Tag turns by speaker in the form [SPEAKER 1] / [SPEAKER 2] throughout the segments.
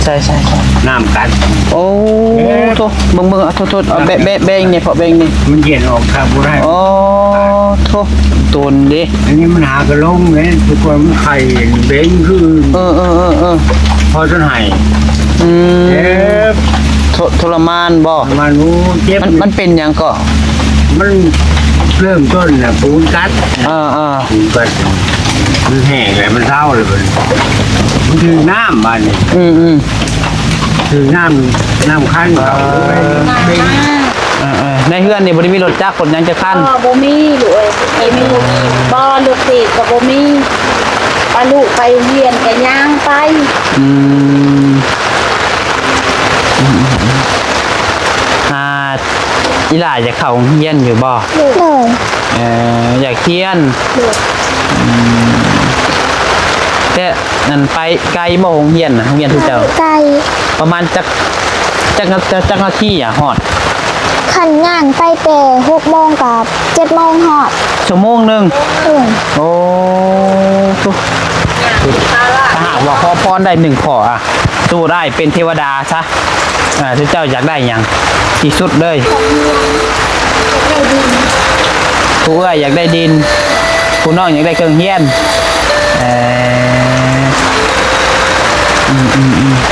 [SPEAKER 1] ใช่
[SPEAKER 2] น้ำกัน
[SPEAKER 1] โอ้โทษเบิ่งโทษเอาแบงนี่พอแบงนี่
[SPEAKER 2] มันเย็นออกครับบ่ได้
[SPEAKER 1] โอ้โทษตูนดิ
[SPEAKER 2] อันนี้มันหากระลงเลยทุกคนมันไข่เบ้งคือพอจนหายเจ็บ
[SPEAKER 1] ทรมานบ่
[SPEAKER 2] มันรู้เจ็บ
[SPEAKER 1] มันเป็นยังก็
[SPEAKER 2] มันเริ่มต้นน่ะปูนกัดปูนกัดมันแห้งเลยมันเศร้าเลยมันคือน้ำมันนี่คือน้ำขั้นเขา
[SPEAKER 1] ในเฮือนนี่บ่ได้มีรถจักรคนยังจะขั้น
[SPEAKER 3] บ่มีเลยมีบ่รถติดก็บ่มีปลาลูกไปเรียนก็ย่างไป
[SPEAKER 1] อีหล่าจะเข้าเฮียนอยู่บ่อยากเฮียนแต่นั่นไปไกลบ่โรงเรียนนะโรงเรียนทุกเจ้า
[SPEAKER 4] ไกล
[SPEAKER 1] ประมาณจักนาทีฮอด
[SPEAKER 4] ขันย่างไปแต่6 โมงกับ7 โมงฮอด
[SPEAKER 1] ชั่วโมงนึงโอ้ถ้าหากว่าขอพรได้1ข้อสู้ได้เป็นเทวดาซะทุกเจ้าอยากได้หยังที่สุดเลยผู้อยากได้ดินผู้น้องอยากได้เครื่องเฮียน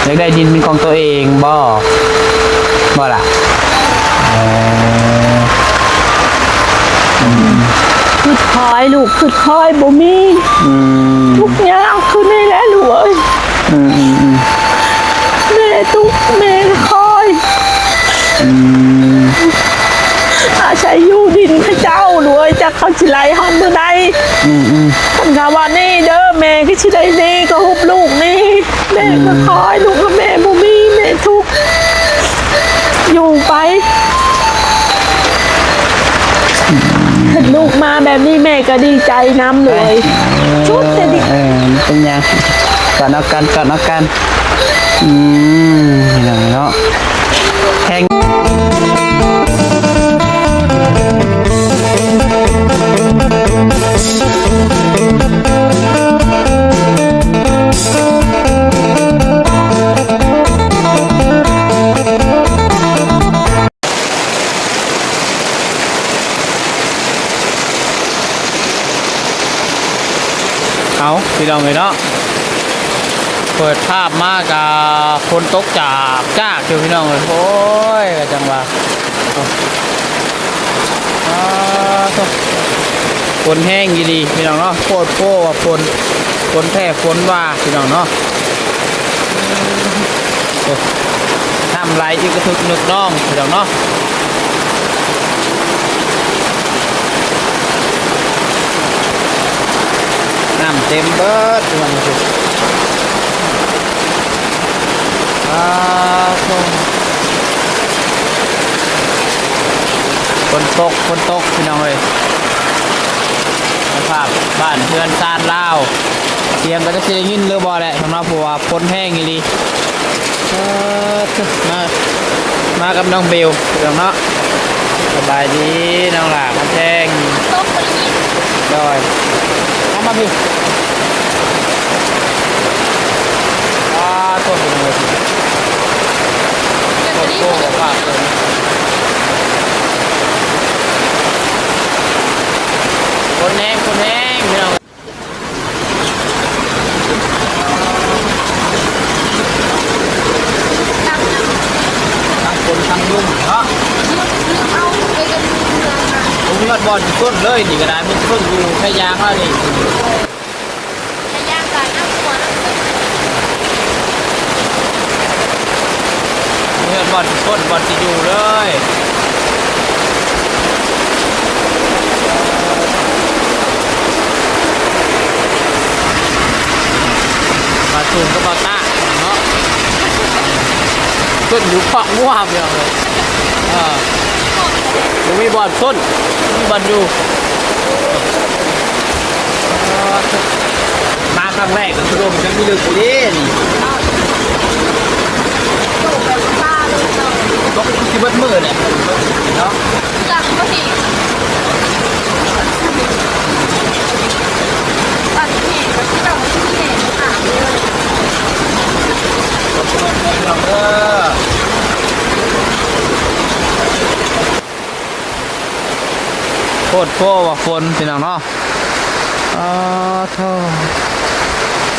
[SPEAKER 1] อยากได้ดินเป็นของตัวเองบ่ล่ะ
[SPEAKER 3] คือคอยลูกคือคอยบ่มีทุกอย่างคือนี่แหละลูกเอ้ยแม่ทุกแม่คอยอาศัยอยู่ดินพระเจ้าด้วยจะเขาสิไล่ห้องเมื่อใดท่านกาว่านี่เด้อแม่ก็สิได้นี่ก็หุบลูกนี่แม่ก็คอยลูกกับแม่บ่มีแม่ทุกอยู่ไปถ้าลูกมาแบบนี้แม่ก็ดีใจน้ำเลยชุดแต่ดิ
[SPEAKER 1] เป็นยังก่อนเอากันเนาะแข่งเอาพี่น้องเลยเนาะเปิดภาพมากกับคนตกจากอยู่พี่น้องเลยโอ้ยจังหวะฝนแห้งดีพี่น้องเนาะโคตรโป้ว่าฝนแท้ฝนว่าพี่น้องเนาะทำไรอีกกระทึกนึกน้องพี่น้องเนาะน้ำเต็มเบิดทุกวันนี้ฝนตกพี่น้องเลยสภาพบ้านเพื่อนซานลาวเสียงก็จะเสียงยินเรือบ่แหละสำหรับผัวฝนแห้งอีหลีมากับน้องเบลพี่น้องเนาะสบายดีน้องหลามาแจ้งดอยเอามาพี่ต้นเลยโก้ภาพเลยคนแห้งพี่น้องทั้งคนทั้งลุ่มเนาะผมยอดบอลต้นเลยนี่ก็ได้มันต้นอยู่แค่ยางแล้วนี่บอลต้นบอลที่อยู่เลยมาสูงก็บอลต้าเนาะต้นอยู่ขวางง่วงเลยมีบอลต้นมีบอลอยู่มาครั้งแรกก็คือมันจะมีลึกดีนี่ก็คิดว่ามือเนี่ยเนาะหลังก็ดีตัดที่แบบที่เราไม่ได้ค่ะ ดโพว่าฝนพี่น้องเนาะอ๋อโธ่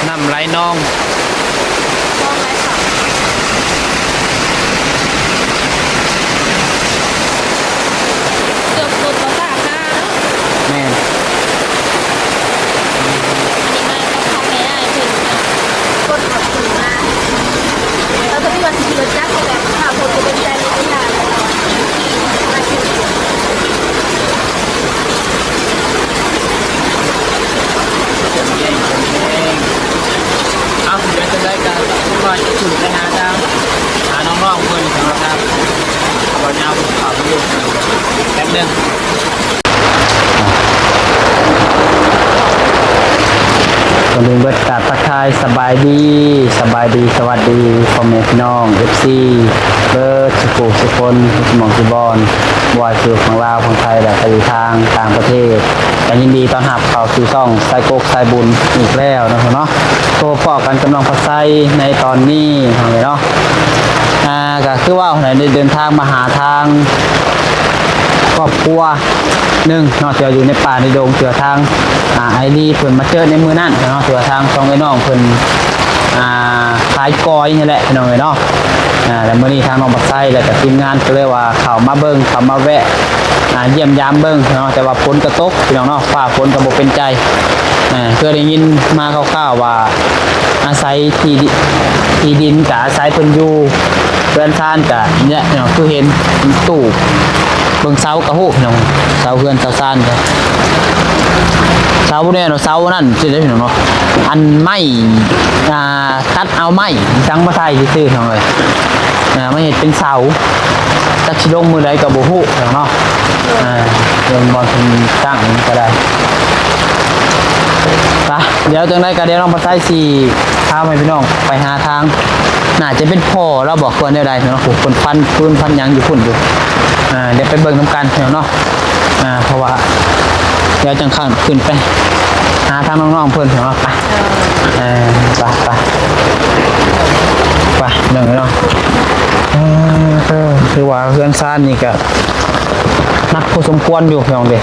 [SPEAKER 1] น้ำไหลนอง
[SPEAKER 3] มองไรค่ะเกือบสุดแล้วตากหน้าเนาะ
[SPEAKER 1] แม่น
[SPEAKER 3] กดขอบคุณมากแล้วก็ที่วันที่รถจักรแบบข่าวคนจะเป็นใจในที่งานมาถึง
[SPEAKER 1] เอาเดี๋ยวจะได้กันทุกคนจะถูกไปหาดาวหาน้องๆเพื่อนสำหรับครับวันยาวผมขับอยู่แป๊บนึงวันนี้เบิดกาทักทายสบายดีสวัสดีพ่อแม่พี่น้อง FC เบิดสุขุสุคนสมองสุบอนบอยคือของลาวของไทยและไปทางต่างประเทศแต่ยินดีต้อนรับเข้าสู่ช่องไซโกกไซบุญอีกแล้วนะครับเนาะโตปอกกันกำลังพักไซในตอนนี้เนาะก็คือว่าไหนได้เดินทางมาหาทางครอบครัวหนึ่งเนาะเจออยู่ในป่าในดงเจอทางไอรีเพิ่นมาเจอในมือนั่นเนาะเจอทางสองไอ้น้องเพิ่นขายกอยนี่แหละพี่น้องเนาะแล้วมื้อนี้ทางน้องบักไซแล้วก็ทีมงานก็เลยว่าเข้ามาเบิ่งเข้ามาแวะเยี่ยมยามเบิ่งเนาะแต่ว่าฝนก็ตกพี่น้องเนาะฟ้าฝนก็บ่เป็นใจเคยได้ยินมาคร่าวๆว่าอาศัยที่ดินกับอาศัยเพิ่นอยู่เรือนชานกับเนี่ยเนาะคือเห็นตู้เบิ่งเสากระหู้พี่น้องเสาเฮือนเสาซ่านก็เสาเนี่ยเนาะเสานั่นสิได้พี่น้องเนาะอันไม้ตัดเอาไม้จังมาใส่ซื่อๆเนาะเลยไม่เห็นเป็นเสาจักสิลงมือใดก็บ่ฮู้พี่น้องเนาะเรื่องบ่เพิ่นตั้งก็ได้ไปเดี๋ยวจังได๋ก็เดี๋ยวน้องมาใส่สิพาให้พี่น้องไปหาทางน่าจะเป็นพ่อเราบอกควรได้เนาะโหคนฟันปืนฟันหยังอยู่พุ่นอยู่เดี๋ยวไปเบิ่งน้ำกันเนาะเพราะว่าเดี๋ยวจังข้างขึ้นไปหาทางน้องๆเพิ่นเนาะไปไปเนาะคือว่าเฮือนซ่านนี่ก็นักพอสมควรอยู่พี่น้องเด้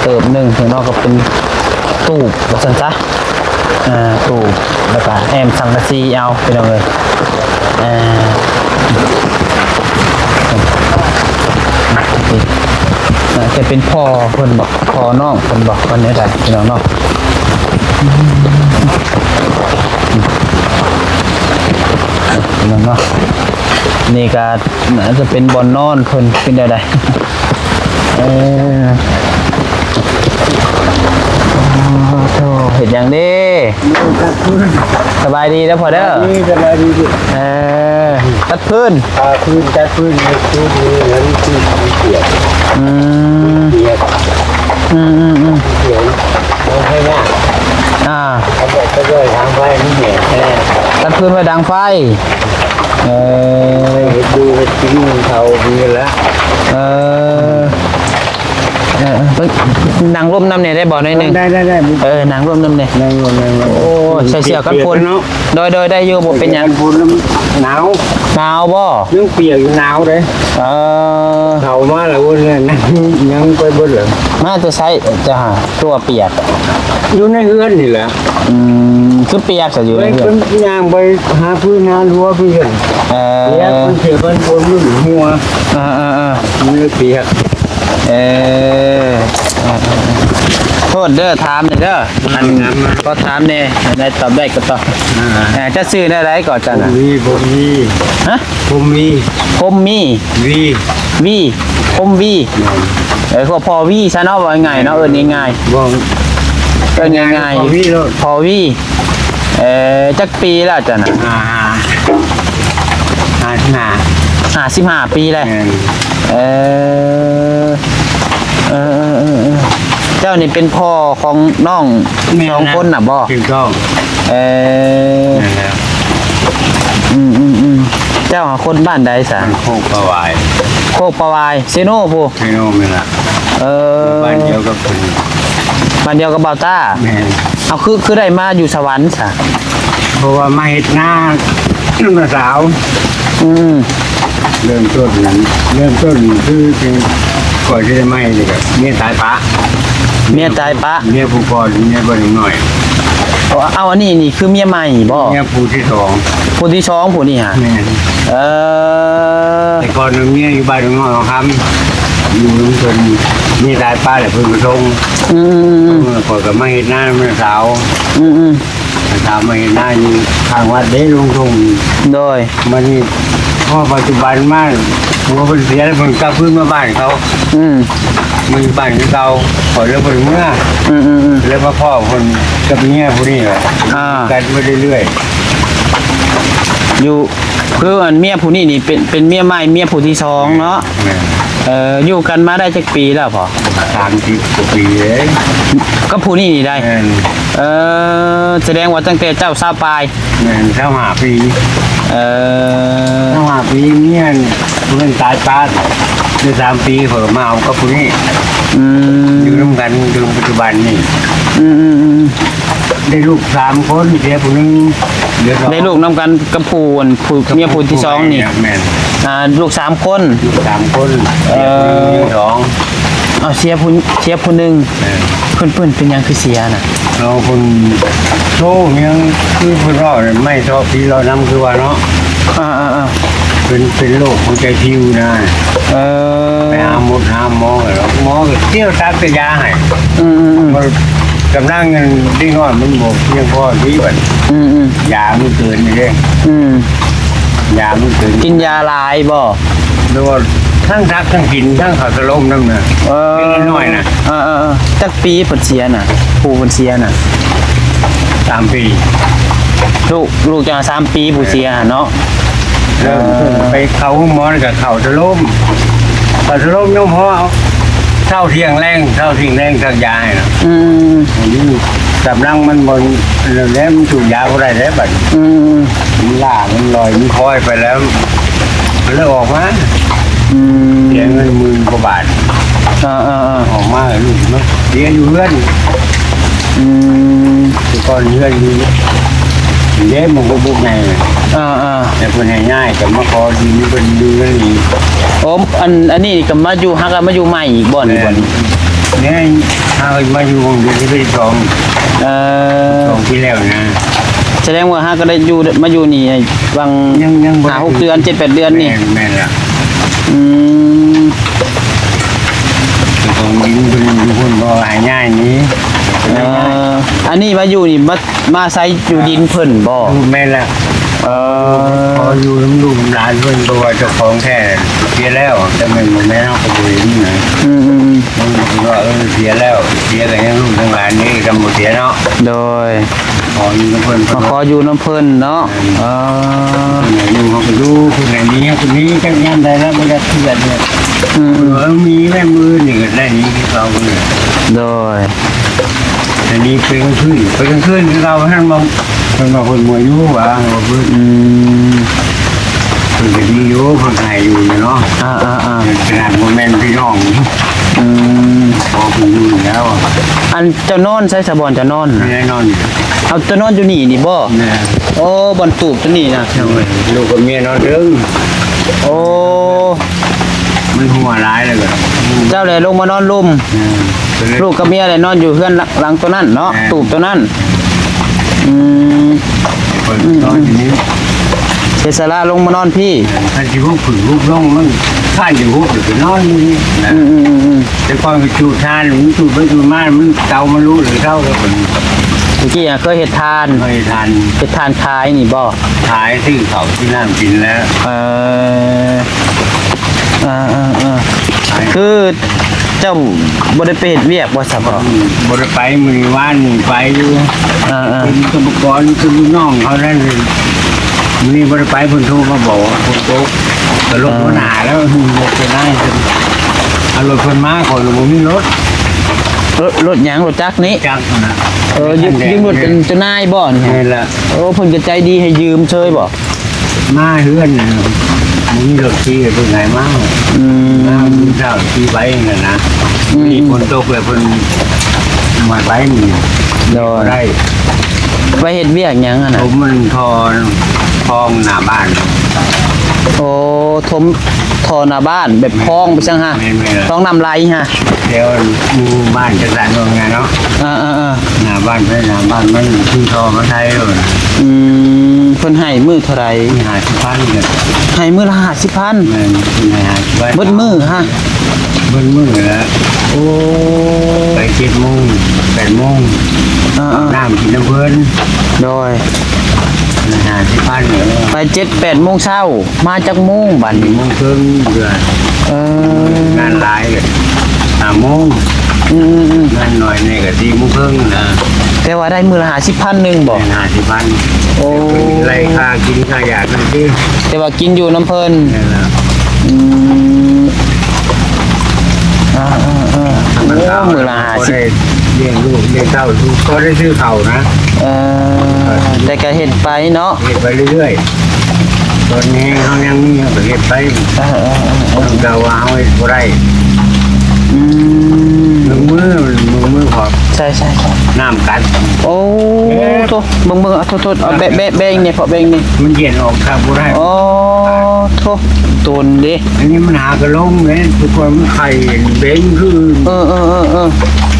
[SPEAKER 1] เติบหนึ่งพี่น้องก็เป็นตู้ว่าซั่นซะตู้แล้วก็แอมสังกะสีเอาพี่น้องเลยจะเป็นพ่อคนบอกพ่อน้องคนบอกคนนี้ได้พี่น้องเนาะพี่น้องเนาะนี่ก็น่าจะเป็นบอนนอนคนเป็นได้เห็นอย่างนี้สบายดีแล้วพอเด้อ
[SPEAKER 2] สบายดี
[SPEAKER 1] ตัดพื้น
[SPEAKER 2] ตัดพื้นแล้วที่เปียกเปียกเอาให้หน้าเขาบอกก็ด้วยทางไฟนี่แหละ
[SPEAKER 1] ตัดพื้นไว้ดังไฟ
[SPEAKER 2] ดูจริงเขาดีแล้ว
[SPEAKER 1] นางร่มน้ำเนี่ยได้บอกหน่อยนึง
[SPEAKER 2] ได้
[SPEAKER 1] นางร่มน้ำเนี่ยโอ้ใส่เสื้อกันฝนโดยได้อยู่บ่เป็นยัง
[SPEAKER 2] ฝนหนาว
[SPEAKER 1] บ่
[SPEAKER 2] ยังเปียกหนาวเลยเขามาแล้วเนี่ยยังไปบนเหลือ
[SPEAKER 1] มาจะใช้จะหาตัวเปียก
[SPEAKER 2] อยู่ในเฮือนนี่แหละ
[SPEAKER 1] คือเปียกจะอยู่ในเฮือน
[SPEAKER 2] ย่างไปหาพื้นหารั้วเพื่อนเปียกมันเสียบนอยู่หัวมันเลยเปียก
[SPEAKER 1] โทษเด้อถามเด้อก็ถามเนี่ยได้ตอบได้ก็ตอบจะซื้อได้ไรก่อนจ้ะนะ
[SPEAKER 2] ผมมี
[SPEAKER 1] ฮะ
[SPEAKER 2] ผมมี
[SPEAKER 1] ก็พอวีซะเนาะว่าง่ายเนาะง่ายง่ายพอวีจักปีแล้วจ้ะนะ55 ปีเลยเจ้านี่เป็นพ่อของน้องสองคนน่ะบ่
[SPEAKER 2] ถูกต้อง
[SPEAKER 1] เจ้าคนบ้านใดสะ
[SPEAKER 2] โคกประว
[SPEAKER 1] ายเซโน่ผู้
[SPEAKER 2] เซโน่ไม่ละบ้านเดียวกับคน
[SPEAKER 1] บ้านเดียวกับเบาต้าเอาคือได้มาอยู่สวรรค์สะ
[SPEAKER 2] เพราะว่ามาเฮ็ดหน้าน้าสาวเริ่มต้นคือเป็นค ก่อนที่จะไม่เลยครับเมียตายปะ
[SPEAKER 1] เมียตายปะ
[SPEAKER 2] เมียผู้ก่อนเมียบ่หน่อย
[SPEAKER 1] เอาอันนี้นี่คือเมียใหม่บ่
[SPEAKER 2] เมียผู้ที่สอง
[SPEAKER 1] ผู้ที่สองผู้นี่ฮะ
[SPEAKER 2] แม่น
[SPEAKER 1] เออ
[SPEAKER 2] แต่ก่อนเมียอยู่บ้านหนองครับอยู่น้ำจนมีตายปะแต่เพิ่งมาส่ง
[SPEAKER 1] อืม
[SPEAKER 2] ก่อนก็มาเห็นหน้าแม่สาว
[SPEAKER 1] อืมอืม
[SPEAKER 2] สาวมาเห็นหน้าอยู่ข้างวัดเด้ลงส่ง
[SPEAKER 1] โดย
[SPEAKER 2] มันนี่พ่อปัจจุบันมากหัวเป็นเสียแล้วมันกลับพื้นมาบ้านเขา
[SPEAKER 1] อืม
[SPEAKER 2] มันบ้านของเขาขอเลิกไปเมื่อ
[SPEAKER 1] อืมอืมอืม
[SPEAKER 2] แล้วมาพ่อคนกับเมียผู้นี้แหละ
[SPEAKER 1] อ่า
[SPEAKER 2] กันไปเรื่อย
[SPEAKER 1] อยู่คืออันเมียผู้นี้นี่เป็นเมียใหม่เมียผู้ที่สองเนาะ
[SPEAKER 2] ๆแม่
[SPEAKER 1] อยู่กันมาได้จักปีแล้วพอ
[SPEAKER 2] 30 กว่าปีเลย
[SPEAKER 1] ก็ผู้นี้นี่ได้
[SPEAKER 2] แม่น
[SPEAKER 1] แสดงว่าตั้งแต่เจ้าทราบปลาย
[SPEAKER 2] แม่น5 ปี
[SPEAKER 1] เออ
[SPEAKER 2] 5 ปีเมียผู้นั้นตายป้าได้3 ปีเพิ่มมาเอากับผู้นี้
[SPEAKER 1] อืม
[SPEAKER 2] อยู่ร่วมกันจนปัจจุบันนี่
[SPEAKER 1] อืมอืมอืม
[SPEAKER 2] ได้ลูก3 คนเสียผู้หนึงเหลือสอง
[SPEAKER 1] ได้ลูกนำกันกับผู้อันผู้เมียผู้ที่สองนี่
[SPEAKER 2] แม่น
[SPEAKER 1] ลูก3 คน
[SPEAKER 2] ลูก3 คนเสียผู้หนึงสอง
[SPEAKER 1] เอาเสียผู้หนึ่ง
[SPEAKER 2] แม่น
[SPEAKER 1] เพิ่นเป็นหยังคือเสียน่ะ
[SPEAKER 2] เราคนโชว์ยังคือเพื่อนเราเนี่ยไม่ชอบที่เรานำคือว่าเนาะ
[SPEAKER 1] อ่า
[SPEAKER 2] เป็นโรคหัวใจพิวนะ
[SPEAKER 1] เออ
[SPEAKER 2] ไปหาหมอเหรอหมอก็เที่ยวซักแต่ยาให้
[SPEAKER 1] อืม
[SPEAKER 2] มันกำลังเงินได้น้อยมันบอกเพียงพอที่แบบ
[SPEAKER 1] อืม
[SPEAKER 2] ยามันเกินนี่เด้
[SPEAKER 1] อืม
[SPEAKER 2] ยามันเกิน
[SPEAKER 1] กินยาลายบ่
[SPEAKER 2] หรือว่าทั้งซักทั้งกินทั้งขับสลมน้ำเนี่ยกินน้อยนะ
[SPEAKER 1] จักปีเพิ่นเสียน่ะผู้เพิ่นเสียน่ะ
[SPEAKER 2] 3 ปี
[SPEAKER 1] ลูกจัง3 ปีผู้เสียเนาะ
[SPEAKER 2] เริ่มไปเข้าห้องหมอแล้วกับเข่าสลมน้องพ่อเท่าเที่ยงแรงสักยาให้นะ
[SPEAKER 1] อืม
[SPEAKER 2] อันนี้กำลังมันบนแล้วมันถูกยาก็ได้แล้วบัด
[SPEAKER 1] อืม
[SPEAKER 2] มันล่ามันลอยมันคอยไปแล้วมันเลยออกมา
[SPEAKER 1] อืม
[SPEAKER 2] เสียเงิน10,000 กว่าบาท
[SPEAKER 1] อ่า
[SPEAKER 2] ออกมาลูกเนาะเสียอยู่เพื่อน
[SPEAKER 1] อืม
[SPEAKER 2] แต่ก่อนเพื่อนอยู่เย้มันก็บุกไง แต่คนให้ง่ายกับมาขอดีนี่เป็นดูนั่นนี่
[SPEAKER 1] โอ้อันนี้ก็มาอยู่ฮักมาอยู่ใหม่อีกบ่นี่บ่นี่
[SPEAKER 2] เนี่ยถ้ามาอยู่ของเดือนที่ไปสอง
[SPEAKER 1] เออ
[SPEAKER 2] ที่แล้วนะ
[SPEAKER 1] แสดงว่าฮักก็ได้อยู่มาอยู่นี่บาง
[SPEAKER 2] ยังบ่
[SPEAKER 1] 5-6 เดือน 7-8 เดือนนี่
[SPEAKER 2] แม่นละ
[SPEAKER 1] อืม
[SPEAKER 2] แต่ของยิงเป็นอยู่คนบ่หายง่ายนี้
[SPEAKER 1] อันนี้มาอยู่นี่มาใช้อยู่ดินเพิ่นบ่
[SPEAKER 2] ลูกแม่นละ
[SPEAKER 1] เออ
[SPEAKER 2] พออยู่น้ำลูกหลานเพิ่นตัวาเจ้าของแท้เสียแล้วแต่มันบ่แม่นเฮาก็บ่เห็นนะ
[SPEAKER 1] อืม
[SPEAKER 2] มันว่าเสียแล้วเสียก็ยังลูกทั้งหลานนี่ก็บ่เสียเนาะ
[SPEAKER 1] โดย
[SPEAKER 2] ขออยู่กับเพิ่น
[SPEAKER 1] มาขออยู่น้ำเพิ่นเนาะเออ
[SPEAKER 2] อยู่เขาก็ดูคนไหนนี้คนนี้จักยามใดแล้วบ่ได้เทื่อนเนี่ย
[SPEAKER 1] อืม
[SPEAKER 2] มีแม่มือนี่ก็ได้นี่ที่เราเนี่ย
[SPEAKER 1] โดย
[SPEAKER 2] อันนี้เป็นขึ้นที่เราท่านมองเป็นมาคนมวยยู่ว่าเพื่อน
[SPEAKER 1] อืม
[SPEAKER 2] เป็นก็ดีอยู่คนไทยอยู่เนาะ ขนาดโมเมนต์พี่น้อง
[SPEAKER 1] อืม
[SPEAKER 2] พอคุณอยู่แล้ว
[SPEAKER 1] อันเจ้านอนใช้สะบอนเจ้านอน
[SPEAKER 2] แน่นอน
[SPEAKER 1] เอาเจ้านอนอยู่นี่บ่
[SPEAKER 2] นะ
[SPEAKER 1] โอ้บอนตูบตัวนี้นะ
[SPEAKER 2] ลูกกับเมียนอนเด้ง
[SPEAKER 1] โอ้
[SPEAKER 2] มันหัวร้ายเลยก็
[SPEAKER 1] เจ้าเลยลงมานอนลุ่มลูกกับเมียเลยนอนอยู่เฮือนหลังตัวนั้นเนาะตูบตัวนั้นอืม
[SPEAKER 2] คนตอนนี้
[SPEAKER 1] เสสละลงมานอนพี่
[SPEAKER 2] ท่านที่พวกผืนลูกน้องมันข้าอยู่พวกหรือนอนนี่นะ แต่ก่อนก็จูดทานมันจูดไปจูดมามันเตามันรู้หรือเท่ากับคน
[SPEAKER 1] เมื่อกี้เคยเห็ดทาน
[SPEAKER 2] เคยทาน
[SPEAKER 1] เห็ดทานขายนี่บ่
[SPEAKER 2] ขายที่เขาที่นั่นกินแล้ว
[SPEAKER 1] เออคือเจ้าบ่ได้ไปเฮ็ดเวียกบ่ซะบ่
[SPEAKER 2] บริไปมือว่านนี่ไปอยู่ เป็นกรรมกรคือลูกน้องเขานั่นเลยมื้อนี้บริไปเพิ่นโทรมาบอกว่าคนโตกก็รถมันหนาแล้วจะได้เอารถเพิ่นมาก่อนบ่มีรถ
[SPEAKER 1] รถหยังรถจักรนี้
[SPEAKER 2] จักนะ
[SPEAKER 1] ยืมรถเป็นเจ้านายบ่นี่
[SPEAKER 2] นี่แหละ
[SPEAKER 1] โอ้เพิ่นก็ใจดีให้ยืมเชยบ่
[SPEAKER 2] มาเฮือนน่ะมีรถที่เพิ่นให้มา
[SPEAKER 1] อืม
[SPEAKER 2] มาเช้าที่ไปนั่นนะมีคนตกเลยเพิ่นมาไปนี่
[SPEAKER 1] โดย
[SPEAKER 2] ได้
[SPEAKER 1] ไปเฮ็ดเวียกหยังอ่ะ
[SPEAKER 2] ผ
[SPEAKER 1] น่ะ
[SPEAKER 2] มมันทองหน้าบ้าน
[SPEAKER 1] โอ้ทม ทอหน้าบ้านแบบคลองไปจังฮะคลองน้ำไหลฮะ
[SPEAKER 2] เดี๋ยวหมู่บ้านจะสั่นว่าไงเนาะ หน้าบ้านไม่หน้าบ้านมันที่ทอมาไทยเลย
[SPEAKER 1] เพิ่นให้มื้อเท่าไหร่
[SPEAKER 2] หาสิพันเนี่ย
[SPEAKER 1] ให้มื้อละ50,000
[SPEAKER 2] แม่นให้หาสิพัน
[SPEAKER 1] เบิดมื้อฮะ
[SPEAKER 2] เบิ้ลมือแล้ว
[SPEAKER 1] โอ้
[SPEAKER 2] ไป7 โมง 8 โมง น้ำกินน้ำเพิ่น
[SPEAKER 1] โดย
[SPEAKER 2] หาสิพันเนี่ย
[SPEAKER 1] ไป7-8โมงเช้ามาจากโมงบัดนี้
[SPEAKER 2] 4 โมงครึ่งเดือน งานหลายเลย5 โมงงานหน่อยนี่ก็4 โมงครึ่งนะ
[SPEAKER 1] แต่ว่าได้มื้อละ50,000นึงบ่
[SPEAKER 2] หาสิพัน
[SPEAKER 1] โอ้
[SPEAKER 2] ไล่ค่ากินค่ายากันดิ
[SPEAKER 1] แต่ว่ากินอยู่น้ำเพิ่น
[SPEAKER 2] นี่แหละ
[SPEAKER 1] มื้อละ
[SPEAKER 2] ก็ได้เลี้ยงลูกเลี้ยงเต้าลูกก็ได้ซื้อเข่านะ
[SPEAKER 1] แต่ก็เฮ็ดไปเนาะ
[SPEAKER 2] เฮ็ดไปเรื่อยๆตอนนี้เขายังมีเขาก็เฮ็ดไปเราว่าเขาเฮ็ดบ่ได้มือขอบ
[SPEAKER 1] ใช่ๆ
[SPEAKER 2] น้ำกัด
[SPEAKER 1] ๆโอ้โตเบิ่งๆโทษๆเอาแบงนี่พอแบงนี่
[SPEAKER 2] มันเย็นออกครับบ่ได้
[SPEAKER 1] โอ้โทตุนดิ
[SPEAKER 2] อันนี้มันหากระลงเลยทุกคนมันไข่เบ้งคือ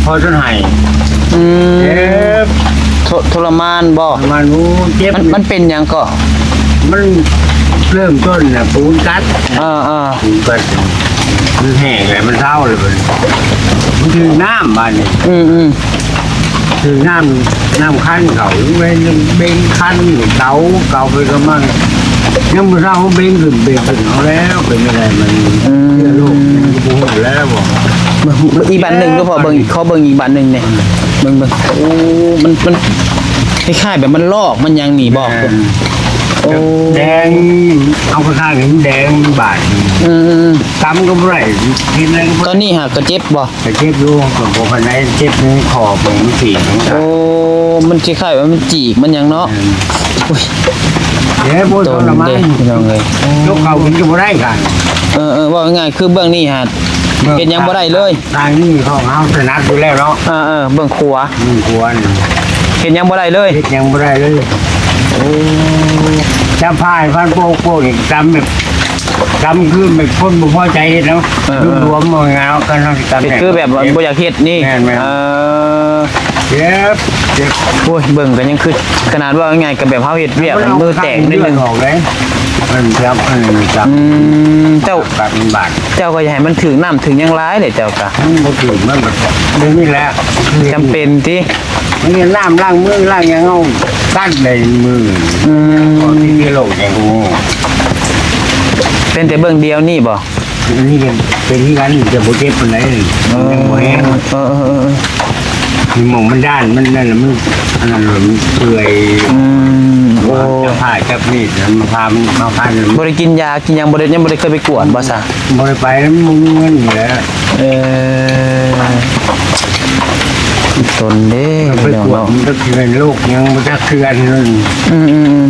[SPEAKER 2] พอจนไห้เจ็บ
[SPEAKER 1] ทรมานบ่
[SPEAKER 2] มันเจ็บ
[SPEAKER 1] มันเป็นหยังก็
[SPEAKER 2] มันเริ่มต้นน่ะปูนกัด ปูนกัดมันแห้งเลยมันเศร้าเลยมันคือน้ำบ้านนี่ คือน้ำคั้นเขาเว้นเบ่งคั้นเก่าไปก็มั่งยังไม่เศร้าเบ่งขึ้นเอาแล้วเป็นอะไรมันเชื่อลูกมันบูดแล้วบอก
[SPEAKER 1] อีกบันหนึ่งก็พอเบิ่งอีกเขาเบิ่งอีกบันหนึ่งเนี่ยเบิ่งโอ้มันคล้ายๆแบบมันลอกมันยังหนีบอกโอ้
[SPEAKER 2] แดงเอาข้างๆเห็นแดงบาดตำก็ไม่ได้กินอะไรก็
[SPEAKER 1] ตอนนี้ฮะก็เจ็บบ่
[SPEAKER 2] ไปเจ็บลูกกับพวกคนไหนเจ็บในคอผมสีของ
[SPEAKER 1] โอ้มันคล้ายๆว่ามันจีกมันยังเนาะ
[SPEAKER 2] เดี๋ยวพวก
[SPEAKER 1] โต
[SPEAKER 2] ทรมาน
[SPEAKER 1] เด้พี่น้องเลย
[SPEAKER 2] ยกเขากินก็ไม่ได้กัน
[SPEAKER 1] ว่าง่ายๆคือเบื้องนี้ฮะเห็นยังบ่ได้เลย
[SPEAKER 2] ทางนี้เขาเอาถนัดอยู่แล้วเนาะ
[SPEAKER 1] เบื้องขวา
[SPEAKER 2] มึงควร
[SPEAKER 1] เห็นยังบ่ได้เลย
[SPEAKER 2] เฮ็ดยังไม่ได้เลยจะพายพันโป๊กอีกจำแบบจำคือแบบคนบ่พอใจเฮ็ดเนาะรวมๆมางานกันเนาะจำ
[SPEAKER 1] คือแบบว่าบ่อยากเฮ็ดนี่
[SPEAKER 2] แม่นเจ็บ
[SPEAKER 1] โอ้ยเบิ่งกันยังคือขนาดว่าง่ายๆกับแบบเฮาเฮ็ดเวียกมือแตกนิดนึง
[SPEAKER 2] ออกเลยมันจับจับ
[SPEAKER 1] เจ้า
[SPEAKER 2] ปากมันบาด
[SPEAKER 1] เจ้าก็อย่าให้มันถึงน้ำถึงยังร้ายเลยเจ้ากะ
[SPEAKER 2] มันบ่ถึงมันแบบนี่แหละ
[SPEAKER 1] จำเป็นที่
[SPEAKER 2] มันนี่น้ำล้างมือล้างยังเอากัดในมือก่อนที่มีโรคอย่างงู
[SPEAKER 1] เป็นแต่เบิ่งเดียวนี่บ่
[SPEAKER 2] นี่เป็นที่กันจะบ่เจ็บปานใดยังบ่แห้งมีหมองมันด้านมันนั่นแหละมันอันนั้นมันเปื่อยจะผ่าจับนี่มันพามันมาพัน
[SPEAKER 1] บ่ได้กินยากินยังบ่ได้ยังบ่ได้เคยไปกวดบ่ซะ
[SPEAKER 2] บ่ได้ไปแล้วมันมีเงินอยู่แล้ว
[SPEAKER 1] ตนเด้
[SPEAKER 2] ไป
[SPEAKER 1] เนา
[SPEAKER 2] กวด
[SPEAKER 1] ะ
[SPEAKER 2] มันจะเงินลูกยังมันจะคืออันนึง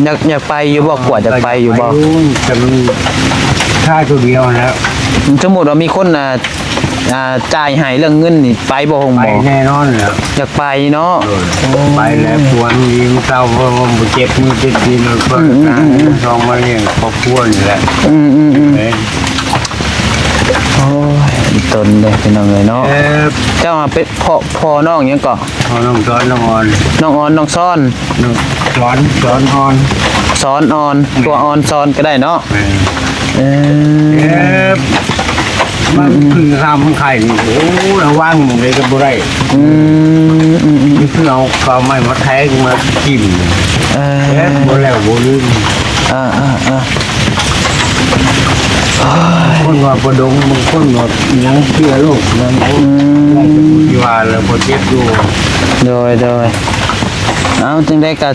[SPEAKER 1] อยากไปอยู่บ่กวดอยากไปอยู่บ่
[SPEAKER 2] แต่มันค่าตัวเดียวแล้ว
[SPEAKER 1] สมมุติว่ามีคนจ่ายให้เรื่องเงินนี่ไปบ่ฮง
[SPEAKER 2] ไป
[SPEAKER 1] บ่
[SPEAKER 2] แน่นอนแล้ว
[SPEAKER 1] อยากไปเนาะ
[SPEAKER 2] ไปแล้วปวดยิงเศร้าเพราะว่าบ่เจ็บมือเจ็บตีนเพิ่นซองมาเลี้ยงครอบครัวนี่แหละ
[SPEAKER 1] โอ้ยตนเด้พี่น้องเอ้ยเนาะเจ้าเป็นพ่อน้องหยังก็
[SPEAKER 2] พอน้องซ้อนน้องอ่อน
[SPEAKER 1] น้องออนน้องซ่อน
[SPEAKER 2] น้องซ้อนอ่อน
[SPEAKER 1] ซ้อนออนตัวออนซ้อนก็ได้เนาะ
[SPEAKER 2] มันคือทำไข่นี่โอ้ระวังเลยก็บ่ได้นี่คือเอาเขาไม้มาแทงมาจิ้มบ่แล้วบ่ลืมคนว่าบ่ดงบางคนว่ายังเชื่อโลกนั่นโอ้ได้จะพูดที่ว่าแล้วบ่เจ็บอยู่
[SPEAKER 1] โดยเอาจึงได้ก็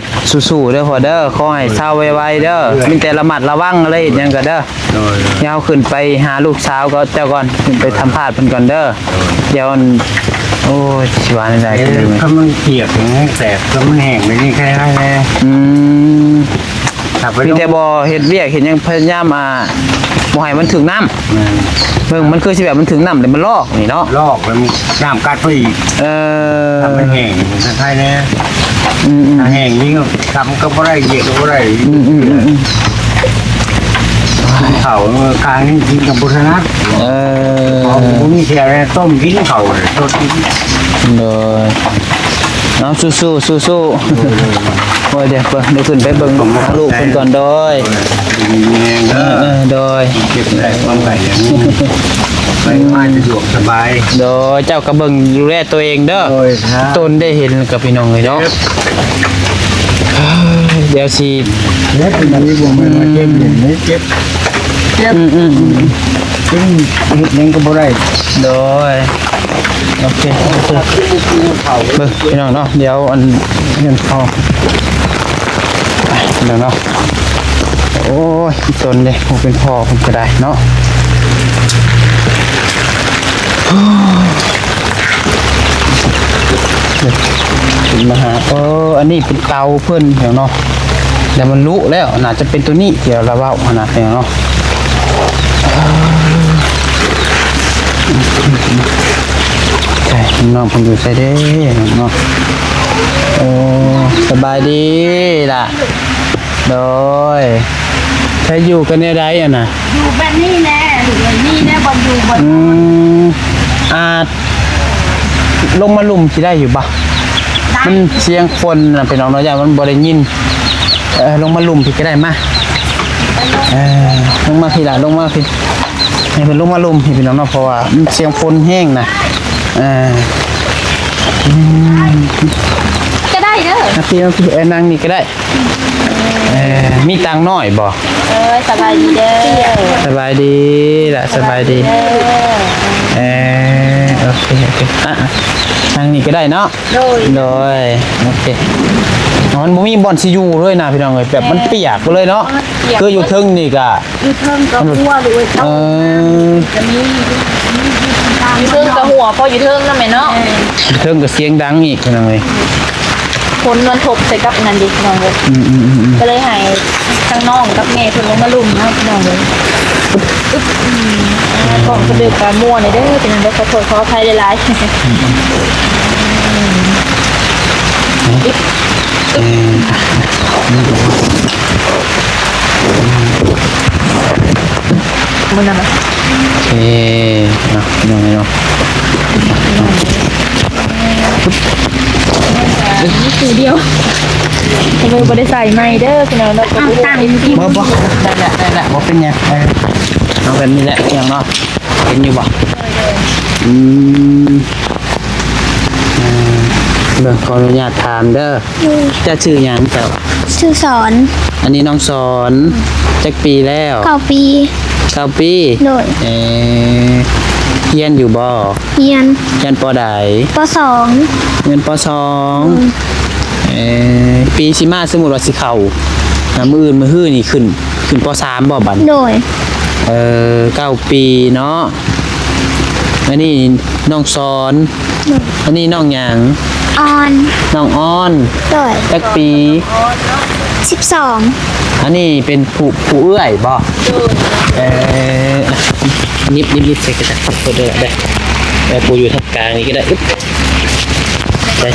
[SPEAKER 1] สู้ๆเด้อพ่อเด้อขอให้เศร้าไวๆเด้อมีแต่ระมัดระวังอะไรหยังก็เด้อ
[SPEAKER 2] โดย
[SPEAKER 1] ยาวขึ้นไปหาลูกสาวก็เจ้าก่อนขึ้นไปทำพาดเพิ่นก่อนเด้อเดี๋ยวมันโอ้ยสิว่าได้จังได๋
[SPEAKER 2] ถ้ามันเปียกอย่างนี้แสบถ้ามันแห้งไปนี่แค่ไหนแน่ถ้าไป
[SPEAKER 1] มีแต่บ่เฮ็ดเวียกเฮ็ดหยังพยายามบ่ให้มันถึงน้ำเบิ่งมันคือสิแบบมันถึงน้ำเลยมันลอกนี่เนาะ
[SPEAKER 2] ลอกแล้วน้ำกัดไปอีกถ้ามันแห้งใช่แน่ถ้าแห้งนี่ก็ทำก็บ่ได้เหยียดก็บ่ได้ เขากลางนี่กินกับบุษนัดผมมีเสียแล้วต้มกินเขาต้มกิน
[SPEAKER 1] เลยน้องสู้โอ้ยเดี๋ยวขึ้นไปเบิ่งลูกคนก่อนโดย โดย
[SPEAKER 2] เก็บได้ความไปอย่างนี้ไปมาสะดวกสบาย
[SPEAKER 1] โดยเจ้ากระเบิ่งดูแลตัวเองเด้อ
[SPEAKER 2] โดยครับ
[SPEAKER 1] ตนได้เห็นกับพี่น้องเลยเนาะเดี๋ยวสิ
[SPEAKER 2] เล็กเป็นอะไรบ่มาเก็บเห็นไหมเก็บซึ่งเห็ดยังก็บ่ได้
[SPEAKER 1] โดยโอเคเบิ่งพี่น้องเนาะเดี๋ยวอันเงินทองไปเดี๋ยวเนาะโอ้ยตนเลยผมเป็นพ่อผมก็ได้เนาะขึ้นมาหาอันนี้เป็นเตาเพิ่นเดี๋ยวเนาะเดี๋ยวมันลุแล้วน่าจะเป็นตัวนี้เดี๋ยวเราเว้าขนาดเดี๋ยวเนาะใช่น้องผมอยู่ใส่เด้เนาะโอ้สบายดีล่ะโดยใช้อยู่กันในใดอ่ะนะ
[SPEAKER 3] อยู่แบบนี้แน่นี่แน่บอลอยู่บน
[SPEAKER 1] อาจลงมาลุ่มสิได้อยู่ปะมันเสียงคนน่ะเป็นน้องน้อยใหญ่มันบ่ได้ยินลงมาลุ่มพี่ก็ได้มาลงมาพี่ละลงมาพี่ให้เป็นลงมาลุ่มพี่น้องเนาะเพราะว่ามันเสียงคนแห้งนะ
[SPEAKER 3] ก็ได้เด้อ
[SPEAKER 1] พี่นั่งนี่ก็ได้มีตังค์น้อยบ่
[SPEAKER 3] สบายดีเด้อ
[SPEAKER 1] สบายดีล่ะสบายดีโอเคนั่งนี่ก็ได้เนาะโดยโอเคมันบ่มีบอลซียูเลยนะพี่น้องเอ้ยแบบมันเปียกเลยเนาะคืออยู่เทิงนี่ก็
[SPEAKER 3] อยู่เทิงกับหัวเลยจะมีอยู่เทิงกับหัวพออยู่เทิงนั่นแหละเนาะ
[SPEAKER 1] เทิงก็เสียงดังอีกพี่น้องเอ้ย
[SPEAKER 3] คนมันทบใส่กับนันดิน้องเลยก็เลยให้ทั้งน้องกับแม่เพิ่นลงมาลุ่มนะน้องเลยก่อนก็เดือดกระม่วนเลยเด้อเป็นอันเด้อขอโทษขออภัยหลายๆมันนั่นน่ะ
[SPEAKER 1] โอเคน้องเนาะ
[SPEAKER 3] นี่คือเดียวทำไมบ่ได้ใส่ไม้เด้อพี่น้องเนาะก็บ่ตั้งที่
[SPEAKER 1] บ่ได้แหละบ่เป็นหยังเอาแบบนี้แหละอย่างเนาะเห็นอยู่บ่เบิ่งขออนุญาตถามเด้อจะชื่อหยังเจ้า
[SPEAKER 4] ชื่อสอน
[SPEAKER 1] อันนี้น้องสอนจักปีแล้ว
[SPEAKER 4] 9 ปี
[SPEAKER 1] 9 ปี
[SPEAKER 4] โดย
[SPEAKER 1] เฮียนอยู่บ่
[SPEAKER 4] เรียน
[SPEAKER 1] เฮียนปอใด
[SPEAKER 4] ป .2
[SPEAKER 1] เงินปสองปีสิมาสมมุติว่าสิเข้ามื้ออื่นมื้อฮื้อนี่ขึ้นปสามบ่บัด
[SPEAKER 4] โดย
[SPEAKER 1] 9 ปีเนาะอันนี้น้องสอนอันนี้น้องหยัง
[SPEAKER 4] ออน
[SPEAKER 1] น้องอ้อน
[SPEAKER 4] โดย
[SPEAKER 1] จักปี
[SPEAKER 4] 12
[SPEAKER 1] อันนี้เป็นผู้เอื้อยบ่นิบใส่กระดาษกดได้แล้วปูอยู่ทางกลางนี่ก็ได้อึ๊บได้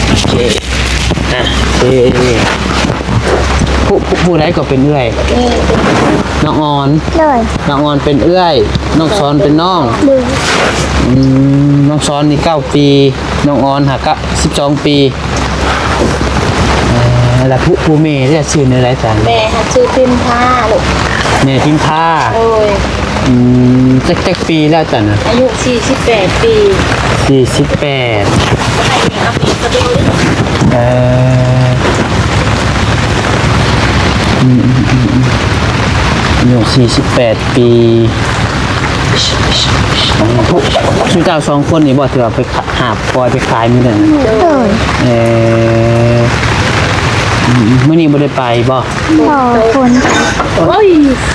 [SPEAKER 1] โอเคผู้ใดก็เป็นเอื้อยน้องออน
[SPEAKER 4] โดย
[SPEAKER 1] น้องออนเป็นเอื้อยน้องซ้อนเป็นน้อง
[SPEAKER 4] โดย
[SPEAKER 1] น้องซ้อนนี่9 ปีน้องออนหากะ12 ปีแล้วผู้เมย์จะชื่อในไรต่าง
[SPEAKER 3] แม่ชื่อพิมพาลูก
[SPEAKER 1] เมย์พิมพา
[SPEAKER 3] โอ้ย
[SPEAKER 1] จักปีแล้วจ้ะนะ
[SPEAKER 3] อายุ48 ปี
[SPEAKER 1] 48
[SPEAKER 3] เอาปีกระดูก
[SPEAKER 1] อายุ48 ปีชุดเจ้า2 คนนี่บ่ถือว่าไปหาปล่อยไปขายมื้อนั้น
[SPEAKER 4] โดย
[SPEAKER 1] มื้อนี้บ่ได้ไปบ่
[SPEAKER 4] ต่อคน
[SPEAKER 3] โอ้ย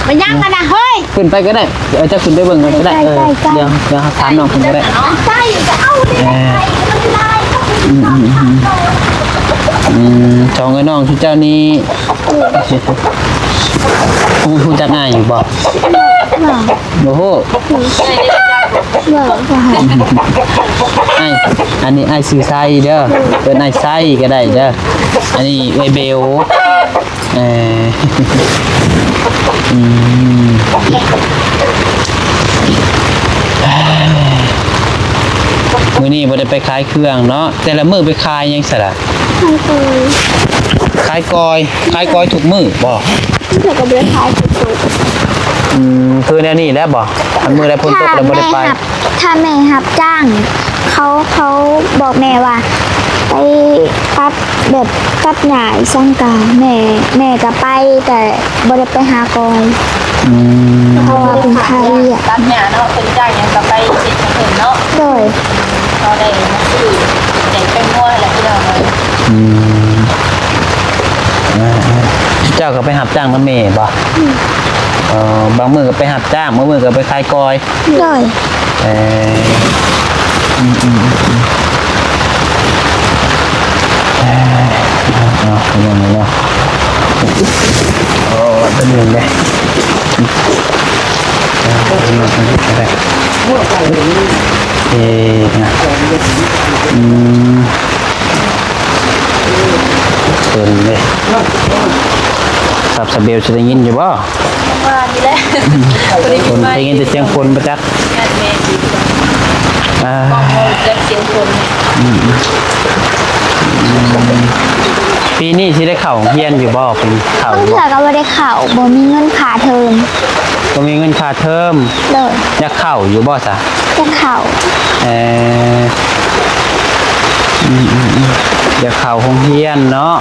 [SPEAKER 3] มันยังกันนะเฮ้ย
[SPEAKER 1] ขึ้นไปก็ได้จะขึ้นไปเบิ่งกันก็ได้เดี๋ยวถามน้องเพิ่นก็ได้
[SPEAKER 3] ใช่จะเอาดิมันลาย
[SPEAKER 1] สองไอ้น้องชุดเจ้านี้คุณจักง่ายอยู่บ่โอ้โห
[SPEAKER 4] บอกว่า
[SPEAKER 1] อันนี้ไอ้ซื้อไส้เด้อเป็นไอ้ไส้ก็ได้เด้ออันนี้ไอเบล เอออืมมื้อนี้บ่ได้ไปขายเครื่องเนาะแต่ละมื้อไปขายหยังซะล่ะ
[SPEAKER 4] ขายกอย
[SPEAKER 1] ขายกอยทุกมื้อบ่
[SPEAKER 4] เธอก็ไม่ได้ขายสุด
[SPEAKER 1] คือแนวนี้แหล้วบ่อันมื้อใดฝนตกแล้วบ่ได้ไป
[SPEAKER 4] ถ้าแม่หับจ้าง เขาบอกแม่ว่า ไปตัดแบบตัดหน่ายสังกาแม่ก็ไปแต่บ่ได้ไปหากอย
[SPEAKER 1] อืม
[SPEAKER 4] เพราะว่าเป็นใครอ่ะ
[SPEAKER 3] ตามหยาเนาะเป็นจ้างยังกับไปติดเห็นเนาะ
[SPEAKER 4] โดย
[SPEAKER 3] เราได้มาซื้อแจกเป็นมั่วแหละพี่น้องเลย
[SPEAKER 1] อืมเจ้าก็ไปหับจ้างนำแม่บ่บางมื้อก็ไปหับจ้างบางมื้อก็ไปขายกอย
[SPEAKER 4] โดย
[SPEAKER 1] เออเนาะยังไงเนาะโอ้เป็นยังไงเอ๊ะนะเป็นเลยสับสะเบลจะได้ยินอยู่บ่
[SPEAKER 3] ว่านี่แหละ
[SPEAKER 1] คนได้ยินแต่เสียงคนประจักษ์
[SPEAKER 3] งานเมย์ดี
[SPEAKER 1] อ่า
[SPEAKER 3] มองเราจะเสียงคน
[SPEAKER 1] ปีนี้สิได้เข้าเฮียนอยู่บ่เป็นเข้า
[SPEAKER 4] ต้อง
[SPEAKER 1] บ่
[SPEAKER 4] เถื่อก็บ่ได้เข่าบ่มีเงินขาเทอม
[SPEAKER 1] ก็มีเงินค่าเทอม
[SPEAKER 4] โดย
[SPEAKER 1] อยากเข้าอยู่บ่ซะ
[SPEAKER 4] จะเข่า
[SPEAKER 1] เอออยากเข้าโรงเรียนเนาะ